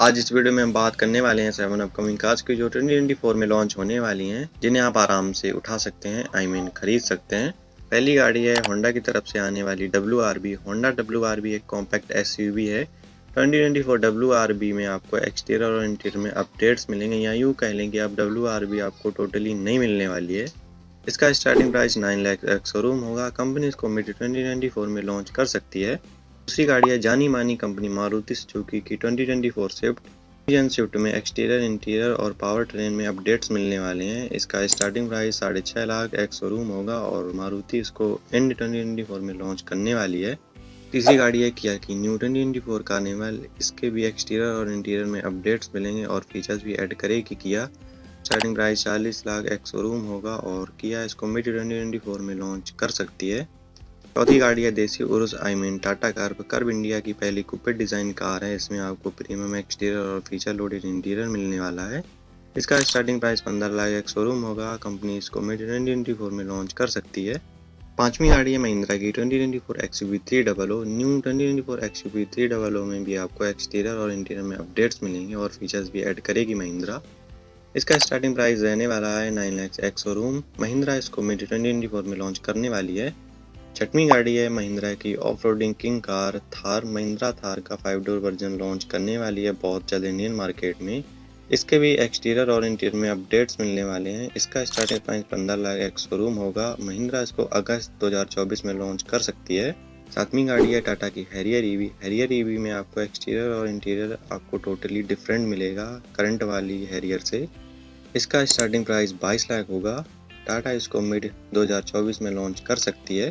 आज इस वीडियो में हम बात करने वाले हैं 7 अपकमिंग कार्स की जो 2024 में लॉन्च होने वाली हैं, जिन्हें आप आराम से उठा सकते हैं, खरीद सकते हैं। पहली गाड़ी है होंडा की तरफ से आने वाली WRV। होंडा WRV एक कॉम्पैक्ट SUV है। 2024 WRV में आपको एक्सटीरियर और इंटीरियर में अपडेट्स मिलेंगे, या यूँ कह लें कि आप WRV आपको टोटली नहीं मिलने वाली है। इसका starting price 9 lakh ex showroom होगा। कंपनी इसको मिड 2024 में लॉन्च कर सकती है। दूसरी गाड़ी है जानी मानी कंपनी मारुति सुजुकी की 2024 स्विफ्ट में एक्सटीरियर, इंटीरियर और पावर ट्रेन में अपडेट्स मिलने वाले हैं। इसका starting price 6.5 lakh ex showroom होगा और मारुति इसको एंड 2024 में लॉन्च करने वाली है। तीसरी गाड़ी है किया की न्यू 2024 कार्निवल। इसके भी एक्सटीरियर और इंटीरियर में अपडेट्स मिलेंगे और फीचर्स भी ऐड करेगी किया। Starting price 40 lakh ex showroom होगा और किया इसको मिड 2024 में लॉन्च कर सकती है। चौथी गाड़ी है देसी उरुस टाटा कर्व इंडिया की पहली कूपेट डिज़ाइन कार है। इसमें आपको प्रीमियम एक्सटीरियर और फीचर लोडेड इंटीरियर मिलने वाला है। इसका स्टार्टिंग प्राइस 15 लाख एक शोरूम होगा। कंपनी इसको मिड 2024 में लॉन्च कर सकती है। पांचवी गाड़ी है महिंद्रा की 2024 XUV 300। न्यू 2024 XUV 300 में भी आपको एक्सटीरियर और इंटीरियर में अपडेट्स मिलेंगे और फीचर्स भी ऐड करेगी महिंद्रा। इसका स्टार्टिंग प्राइस रहने वाला है 9 लाख एक्स शोरूम। महिंद्रा इसको मिड 2024 में लॉन्च करने वाली है। छठवीं गाड़ी है महिंद्रा की off roading king car Thar. Mahindra Thar का 5 डोर वर्जन लॉन्च करने वाली है बहुत जल्द इंडियन मार्केट में। इसके भी एक्सटीरियर और इंटीरियर में अपडेट्स मिलने वाले हैं। इसका starting price 15 lakh ex showroom होगा। महिंद्रा इसको अगस्त 2024 में लॉन्च कर सकती है। सातवीं गाड़ी है टाटा की हैरियर ईवी। हैरियर ईवी में आपको एक्सटीरियर और इंटीरियर आपको टोटली डिफरेंट मिलेगा करंट वाली हैरियर से। इसका स्टार्टिंग प्राइस 22 लाख होगा। टाटा इसको मिड 2024 में लॉन्च कर सकती है।